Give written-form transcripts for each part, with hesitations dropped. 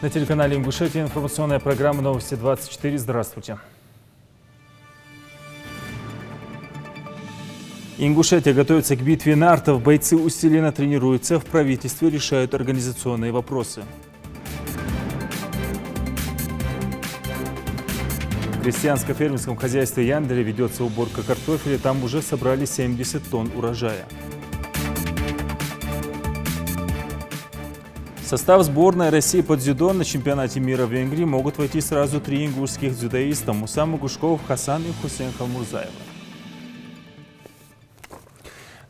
На телеканале Ингушетия информационная программа «Новости 24». Здравствуйте. Ингушетия готовится к битве нартов. Бойцы усиленно тренируются. В правительстве решают организационные вопросы. В крестьянско-фермерском хозяйстве Янделя ведется уборка картофеля. Там уже собрали 70 тонн урожая. В состав сборной России по дзюдо на чемпионате мира в Венгрии могут войти сразу 3 ингушских дзюдоиста – Муса Магушков, Хасан и Хусейн Халмурзаева.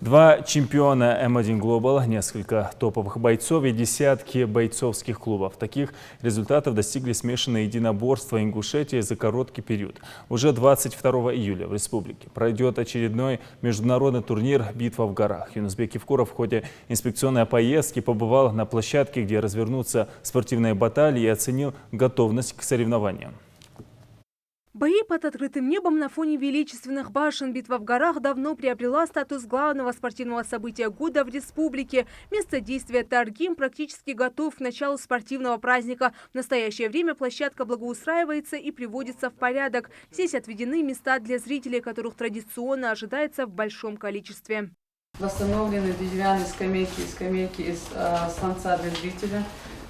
2 чемпиона М1 Global, несколько топовых бойцов и десятки бойцовских клубов. Таких результатов достигли смешанные единоборства Ингушетии за короткий период. Уже 22 июля в республике пройдет очередной международный турнир «Битва в горах». Юнусбек Евкуров в ходе инспекционной поездки побывал на площадке, где развернутся спортивные баталии, и оценил готовность к соревнованиям. Бои под открытым небом на фоне величественных башен. Битва в горах давно приобрела статус главного спортивного события года в республике. Место действия Таргим практически готов к началу спортивного праздника. В настоящее время площадка благоустраивается и приводится в порядок. Здесь отведены места для зрителей, которых традиционно ожидается в большом количестве. Восстановлены деревянные скамейки из сланца для зрителя.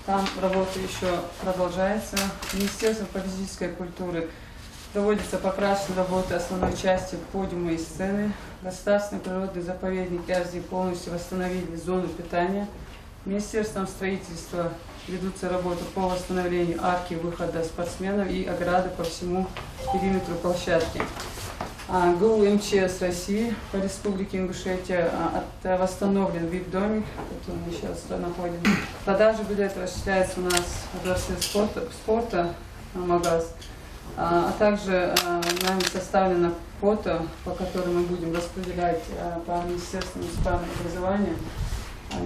Там работа еще продолжается. Министерство физической культуры проводится покрасочная работа основной части подиума и сцены. Государственный природный заповедник Ярзи полностью восстановили зону питания. Министерством строительства ведутся работы по восстановлению арки выхода спортсменов и ограды по всему периметру площадки. ГУ МЧС России по республике Ингушетия восстановлен VIP-домик, который мы сейчас находим. Продажа билетов осуществляется у нас в Дворце спорта «Магаз». А также нами составлено фото, по которому мы будем распределять по Министерству муниципального образования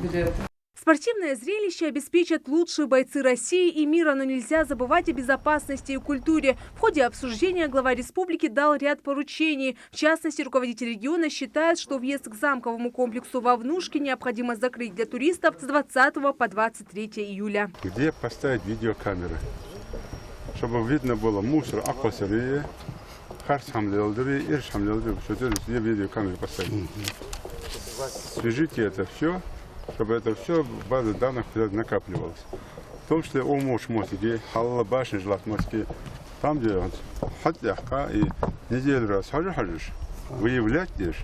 билеты. Спортивное зрелище обеспечат лучшие бойцы России и мира, но нельзя забывать о безопасности и культуре. В ходе обсуждения глава республики дал ряд поручений. В частности, руководитель региона считает, что въезд к замковому комплексу во Внушке необходимо закрыть для туристов с 20 по 23 июля. Где поставить видеокамеры? Чтобы видно было мусор, аквасерия, харсхамлелдери, иршхамлелдери, где видеокамеры поставить. Свяжите это все, чтобы это все в базе данных накапливалось. В том числе о Мошмотиге, Халла Башни, Жлатморске, там где хатляхка и неделю раз хажиш, выявлять лишь.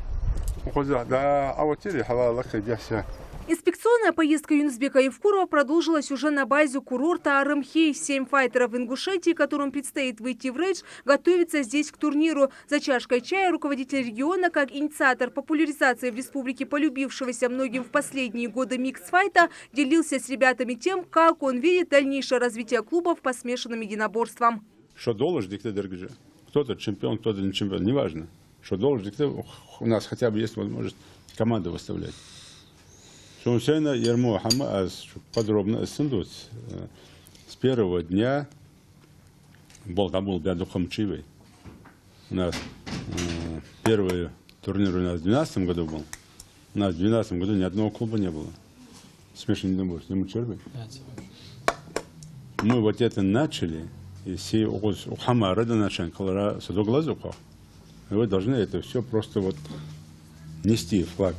Да, а вот теперь халалаха дяся. Инспекционная поездка Юнусбека Евкурова продолжилась уже на базе курорта Арымхей. 7 файтеров Ингушетии, которым предстоит выйти в рейдж, готовятся здесь к турниру. За чашкой чая руководитель региона, как инициатор популяризации в республике полюбившегося многим в последние годы микс-файта, делился с ребятами тем, как он видит дальнейшее развитие клубов по смешанным единоборствам. Что должен диктатор, кто-то чемпион, кто-то не чемпион, неважно. Что должен диктатор, у нас хотя бы есть возможность команду выставлять. Шумсейна Ермо Хамаас подробно оценивает с первого дня был Бядухам Чивой. У нас первый турнир у нас в 2012 году был. У нас в 2012 году ни одного клуба не было. Смешанный единоборство. Мы вот это начали, и все у Хамара начали, когда судоглазуха. Вы должны это все просто вот нести флаг.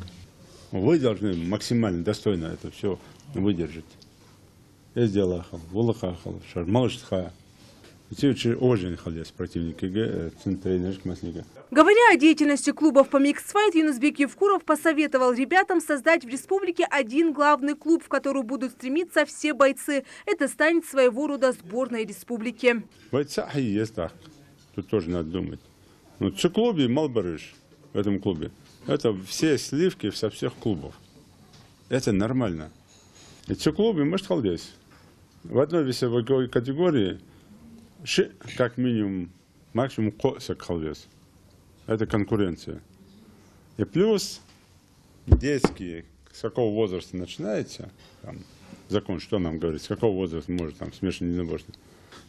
Вы должны максимально достойно это все выдержать. Я сделал ахал, волоха ахал, шармалышха. Очень халес противник тренер маслика. Говоря о деятельности клубов по микс-файт, Юнусбек Евкуров посоветовал ребятам создать в республике один главный клуб, в который будут стремиться все бойцы. Это станет своего рода сборной республики. Бойца есть так. Тут тоже надо думать. Ну, в клубе Малбарыш, в этом клубе. Это все сливки со всех клубов. Это нормально. И в клубе может халдес. В одной весовой категории как минимум, максимум косок халдес. Это конкуренция. И плюс детские, с какого возраста начинается, там, закон, что нам говорит, с какого возраста может там смешанное единоборство.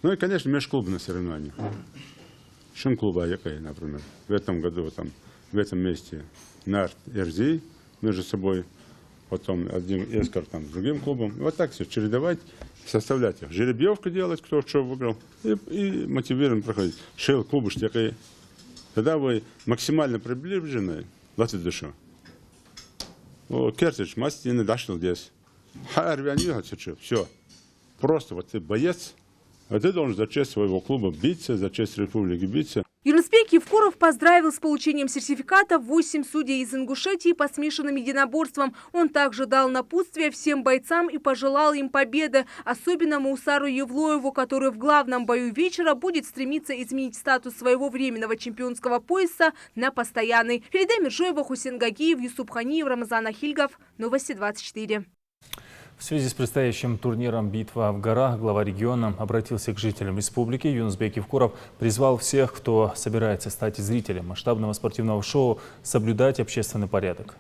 Ну и, конечно, межклубные соревнования. Шин-клуба Якай, например, в этом году там, в этом месте Нарт и Эрзи между собой, потом один эскорт там с другим клубом. И вот так все чередовать составлять их. Жеребьевку делать, кто что выиграл, и мотивируем проходить. Шел клубы штяки. Тогда вы максимально приближены к этой душе. Кертич, мастер не дошел здесь. Все. Просто вот ты боец, а ты должен за честь своего клуба биться, за честь республики биться. Юнусбек Евкуров поздравил с получением сертификата 8 судей из Ингушетии по смешанным единоборствам. Он также дал напутствие всем бойцам и пожелал им победы, особенно Маусару Евлоеву, который в главном бою вечера будет стремиться изменить статус своего временного чемпионского пояса на постоянный. Ферида Миржоева, Хусейн Гагиев, Юсуп Ханиев, Рамазан Ахильгов. Новости 24. В связи с предстоящим турниром «Битва в горах» глава региона обратился к жителям республики. Юнусбек Евкуров призвал всех, кто собирается стать зрителем масштабного спортивного шоу, соблюдать общественный порядок.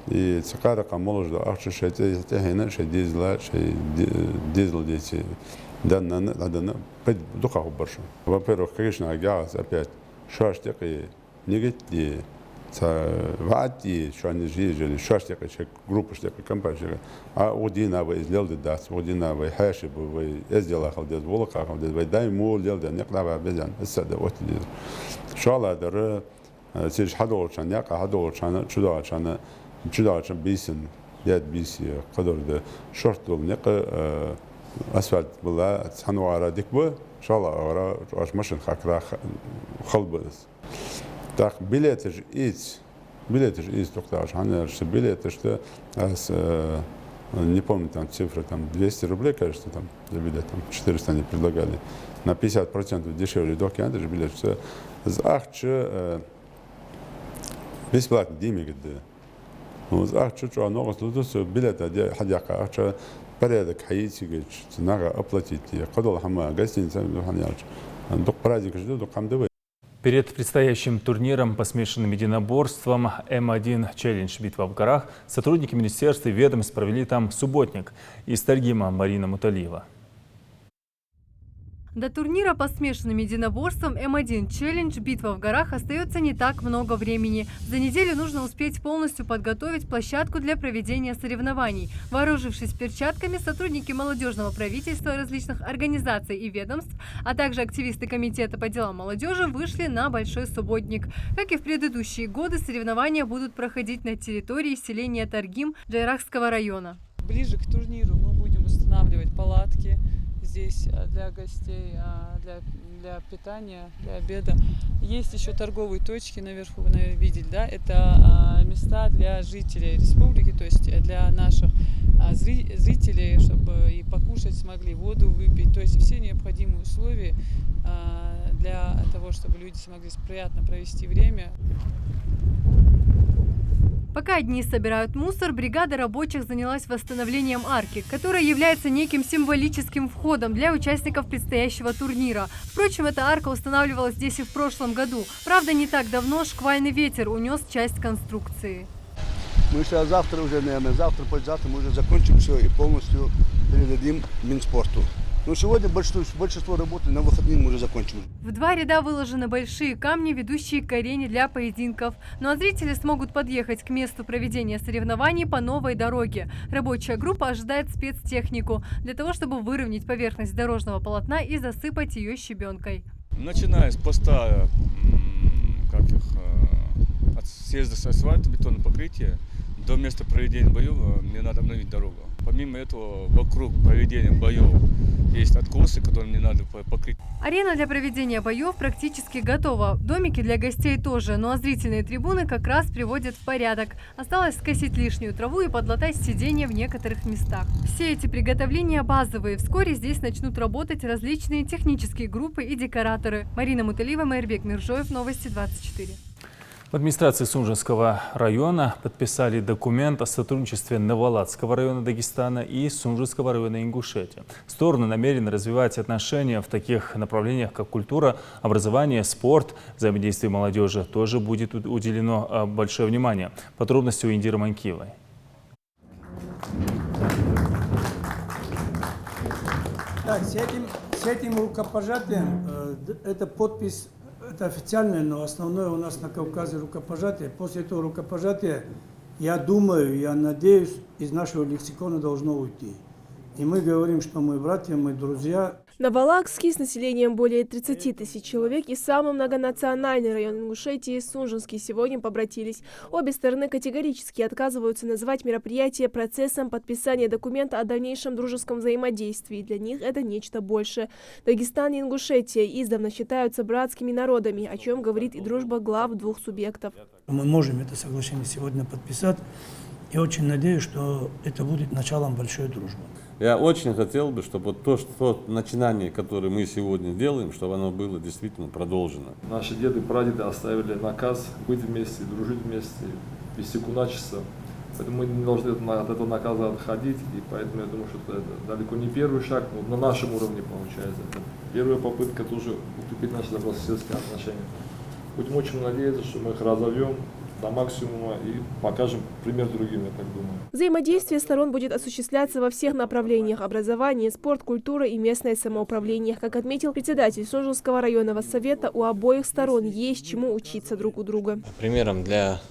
И цикара молодо ахче шете хена ше дизла ше дизл дети данна адана под духа баршу. Во-первых, конечно, газ опять шаштяки негатив вати что они жили шаштяки группа штяки компания а одина вы сделали да одина вы хаши вы сделали халдез волка халдез вы дай мол делали неклава безан السد وقت شالا در سيج حدول شان يقع حدول شان شدا شان شدا شان بيسن يد بيسي قدر ده شرط نق اسفلت بالله تحنوا على دكبه شالا ورا اش ماشين خاكرا خلبس так билетаж из доктора Шанер, билеты, что не помню там цифры, там 200 рублей, кажется, там за билет, там 400 они предлагали, на 50% дешевле доки, это же билет, что захче бесплатно, деньги где. Захче, что оно служит, билеты, хадяка, захче порядок, хаити, надо оплатить, кодол хама, гостиница, док праздник ждет, док хамдевы. Перед предстоящим турниром по смешанным единоборствам М1 Челлендж «Битва в горах» сотрудники министерства и ведомств провели там субботник. Из Тальгима Марина Муталиева. До турнира по смешанным единоборствам М1 Челлендж «Битва в горах» остается не так много времени. За неделю нужно успеть полностью подготовить площадку для проведения соревнований. Вооружившись перчатками, сотрудники молодежного правительства, различных организаций и ведомств, а также активисты комитета по делам молодежи вышли на большой субботник. Как и в предыдущие годы, соревнования будут проходить на территории селения Таргим Джайрахского района. Ближе к турниру мы будем устанавливать палатки здесь для гостей, для питания, для обеда. Есть еще торговые точки наверху, вы, наверное, видели, да? Это места для жителей республики, то есть для наших зрителей, чтобы и покушать смогли, воду выпить, то есть все необходимые условия для того, чтобы люди смогли приятно провести время. Пока одни собирают мусор, бригада рабочих занялась восстановлением арки, которая является неким символическим входом для участников предстоящего турнира. Впрочем, эта арка устанавливалась здесь и в прошлом году. Правда, не так давно шквальный ветер унес часть конструкции. Мы сейчас завтра уже, наверное, послезавтра мы уже закончим все и полностью передадим Минспорту. Но сегодня большинство работы на выходные мы уже закончим. В два ряда выложены большие камни, ведущие к арене для поединков. Ну а зрители смогут подъехать к месту проведения соревнований по новой дороге. Рабочая группа ожидает спецтехнику для того, чтобы выровнять поверхность дорожного полотна и засыпать ее щебенкой. Начиная с поста от съезда с асфальта, бетонного покрытия до места проведения боев мне надо обновить дорогу. Помимо этого, вокруг проведения боев есть откосы, которые мне надо покрыть. Арена для проведения боев практически готова. Домики для гостей тоже, ну а зрительные трибуны как раз приводят в порядок. Осталось скосить лишнюю траву и подлатать сиденья в некоторых местах. Все эти приготовления базовые. Вскоре здесь начнут работать различные технические группы и декораторы. Марина Муталиева, Майрбек Миржоев, Новости 24. В администрации Сунжинского района подписали документ о сотрудничестве Наваладского района Дагестана и Сунжинского района Ингушетии. Стороны намерены развивать отношения в таких направлениях, как культура, образование, спорт, взаимодействие молодежи. Тоже будет уделено большое внимание. Подробности у Индиры Манкиевой. Так, с этим рукопожатием, это подпись, это официальное, но основное у нас на Кавказе рукопожатие. После этого рукопожатия, я думаю, я надеюсь, из нашего лексикона должно уйти. И мы говорим, что мы братья, мы друзья. Новолакский с населением более 30 тысяч человек и самый многонациональный район Ингушетии Сунжинский сегодня побратились. Обе стороны категорически отказываются называть мероприятие процессом подписания документа о дальнейшем дружеском взаимодействии. Для них это нечто большее. Дагестан и Ингушетия издавна считаются братскими народами, о чем говорит и дружба глав двух субъектов. Мы можем это соглашение сегодня подписать. И очень надеюсь, что это будет началом большой дружбы. Я очень хотел бы, чтобы вот то начинание, которое мы сегодня делаем, чтобы оно было действительно продолжено. Наши деды и прадеды оставили наказ быть вместе, дружить вместе, вести куначество. Поэтому мы не должны от этого наказа отходить. И поэтому я думаю, что это далеко не первый шаг, но на нашем уровне получается. Это первая попытка тоже укрепить наши добрососедские отношения. Будем очень надеяться, что мы их разовьем до максимума и покажем пример другим, я так думаю. Взаимодействие сторон будет осуществляться во всех направлениях – образование, спорт, культура и местное самоуправление. Как отметил председатель Сунжинского районного совета, у обоих сторон есть чему учиться друг у друга. Примером для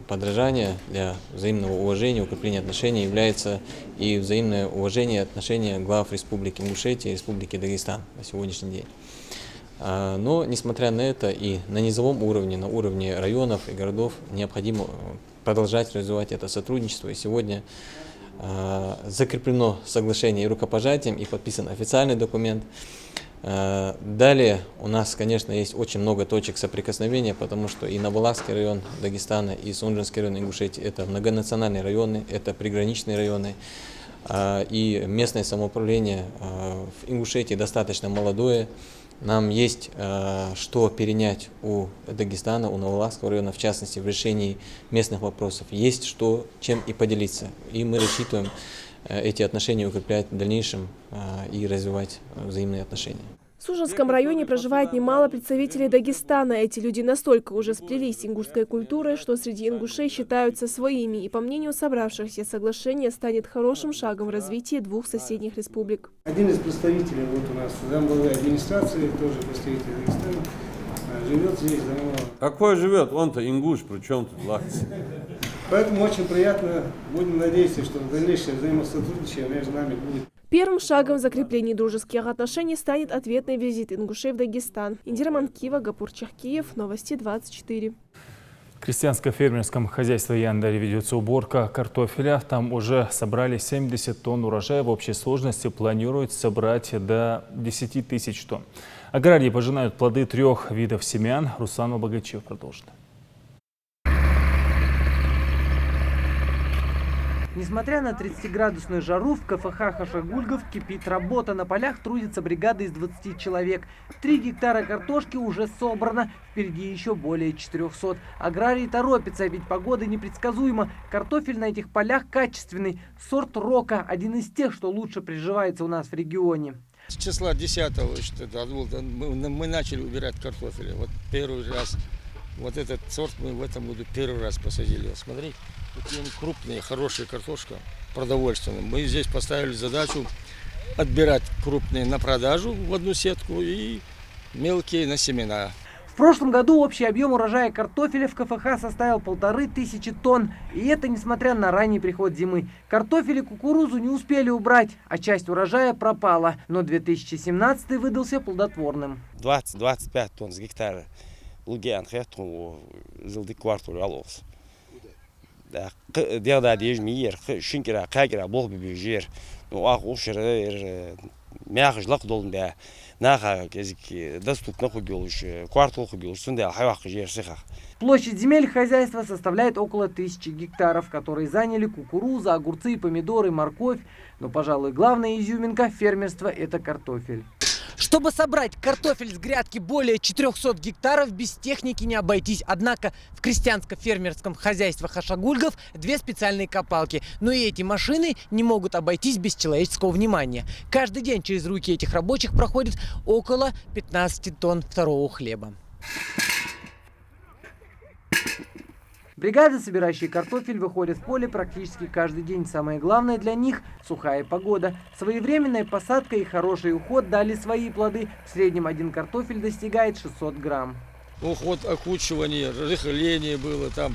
подражания, для взаимного уважения, укрепления отношений является и взаимное уважение и отношения глав Республики Ингушетия и Республики Дагестан на сегодняшний день. Но, несмотря на это, и на низовом уровне, на уровне районов и городов необходимо продолжать развивать это сотрудничество. И сегодня закреплено соглашение и рукопожатием, и подписан официальный документ. Далее у нас, конечно, есть очень много точек соприкосновения, потому что и Новолакский район Дагестана, и Сунжинский район Ингушетии – это многонациональные районы, это приграничные районы. И местное самоуправление в Ингушетии достаточно молодое. Нам есть что перенять у Дагестана, у Новолакского района, в частности, в решении местных вопросов. Есть что, чем и поделиться. И мы рассчитываем эти отношения укреплять в дальнейшем и развивать взаимные отношения. В Сунжинском районе проживает немало представителей Дагестана. Эти люди настолько уже сплелись с ингушской культурой, что среди ингушей считаются своими. И по мнению собравшихся, соглашение станет хорошим шагом в развитии двух соседних республик. Один из представителей вот у нас замглавы администрации, тоже представитель Дагестана, живет здесь давно. Какой живет? Он-то ингуш, при чем тут лакцы? Поэтому очень приятно, будем надеяться, что дальнейшее взаимосотрудничание между нами будет. Первым шагом в закреплении дружеских отношений станет ответный визит ингушей в Дагестан. Индира Манкива, Гапур Чахкиев, Новости 24. В крестьянско-фермерском хозяйстве Яндаре ведется уборка картофеля. Там уже собрали 70 тонн урожая. В общей сложности планируют собрать до 10 тысяч тонн. Аграрии пожинают плоды 3 видов семян. Руслан Богачев продолжит. Несмотря на 30-градусную жару, в КФХ Хашагульгов кипит работа. На полях трудится бригада из 20 человек. 3 гектара картошки уже собрано. Впереди еще более 400. Аграрии торопятся, ведь погода непредсказуема. Картофель на этих полях качественный. Сорт Рока – один из тех, что лучше приживается у нас в регионе. С числа 10-го мы начали убирать картофель. Вот первый раз. Вот этот сорт мы в этом году первый раз посадили. Вот смотри, такие крупные, хорошие картошка, продовольственные. Мы здесь поставили задачу отбирать крупные на продажу в одну сетку и мелкие на семена. В прошлом году общий объем урожая картофеля в КФХ составил 1500 тонн. И это несмотря на ранний приход зимы. Картофель и кукурузу не успели убрать, а часть урожая пропала. Но 2017 выдался плодотворным. 20-25 тонн с гектара. Лугиан хэту жылды квартал алос. Да, дерда дежмиер, шинкера, кагера, бог бибижер. Ну ах ушер мягкий лак долнда. Наха кезики доступно хубилуш, квартал хубилуш, сунда хайвах жер. Площадь земель хозяйства составляет около 1000 гектаров, которые заняли кукуруза, огурцы, помидоры, морковь. Но, пожалуй, главная изюминка фермерства – это картофель. Чтобы собрать картофель с грядки более 400 гектаров, без техники не обойтись. Однако в крестьянско-фермерском хозяйстве Хашагульгов 2 специальные копалки. Но и эти машины не могут обойтись без человеческого внимания. Каждый день через руки этих рабочих проходит около 15 тонн второго хлеба. Бригады, собирающие картофель, выходят в поле практически каждый день. Самое главное для них – сухая погода. Своевременная посадка и хороший уход дали свои плоды. В среднем один картофель достигает 600 грамм. Уход, окучивание, рыхление было там.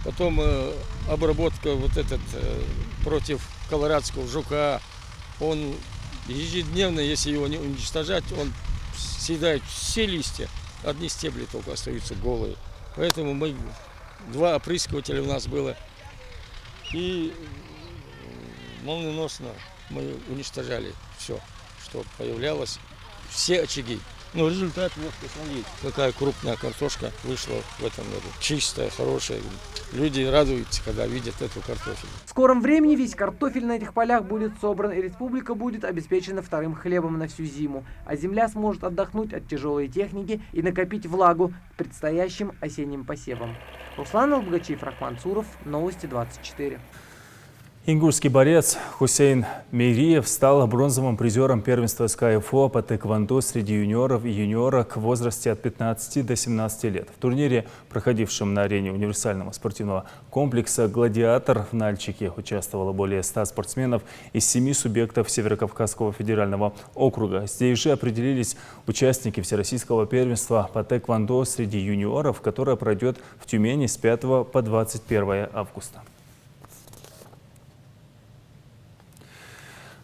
Потом обработка против колорадского жука. Он ежедневно, если его не уничтожать, он съедает все листья. Одни стебли только остаются голые. Поэтому 2 опрыскивателя у нас было. И молниеносно мы уничтожали все, что появлялось. Все очаги. Ну, результат, вот, посмотрите, какая крупная картошка вышла в этом году. Чистая, хорошая. Люди радуются, когда видят эту картофель. В скором времени весь картофель на этих полях будет собран, и республика будет обеспечена вторым хлебом на всю зиму. А земля сможет отдохнуть от тяжелой техники и накопить влагу к предстоящим осенним посевам. Руслан Албогачиев, Рахман Цуров, Новости 24. Ингушский борец Хусейн Мейриев стал бронзовым призером первенства СКФО по тэквондо среди юниоров и юниорок в возрасте от 15 до 17 лет. В турнире, проходившем на арене универсального спортивного комплекса «Гладиатор» в Нальчике, участвовало более 100 спортсменов из 7 субъектов Северокавказского федерального округа. Здесь же определились участники всероссийского первенства по тэквондо среди юниоров, которое пройдет в Тюмени с 5 по 21 августа.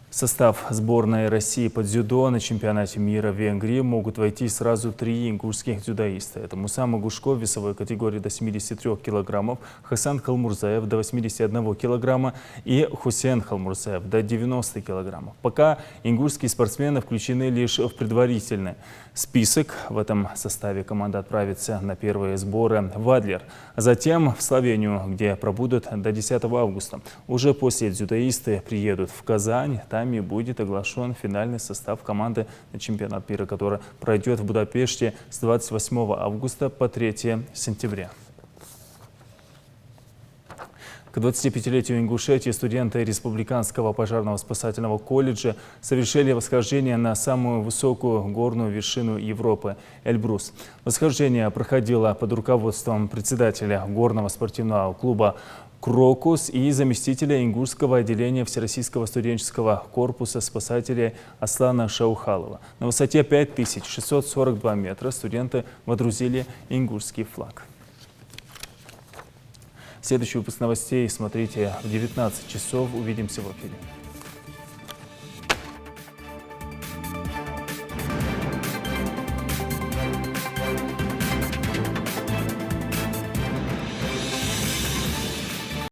В состав сборной России по дзюдо на чемпионате мира в Венгрии могут войти сразу 3 ингушских дзюдоиста. Это Муса Магушко в весовой категории до 73 килограммов, Хасан Халмурзаев до 81 килограмма и Хусейн Халмурзаев до 90 килограммов. Пока ингушские спортсмены включены лишь в предварительный список. В этом составе команда отправится на первые сборы в Адлер, а затем в Словению, где пробудут до 10 августа. Уже после дзюдоисты приедут в Казань. Там и будет оглашен финальный состав команды на чемпионат мира, который пройдет в Будапеште с 28 августа по 3 сентября. К 25-летию Ингушетии студенты Республиканского пожарно-спасательного колледжа совершили восхождение на самую высокую горную вершину Европы – Эльбрус. Восхождение проходило под руководством председателя горного спортивного клуба «Крокус» и заместителя ингушского отделения Всероссийского студенческого корпуса спасателей Аслана Шаухалова. На высоте 5642 метра студенты водрузили ингушский флаг. Следующий выпуск новостей смотрите в 19 часов. Увидимся в эфире.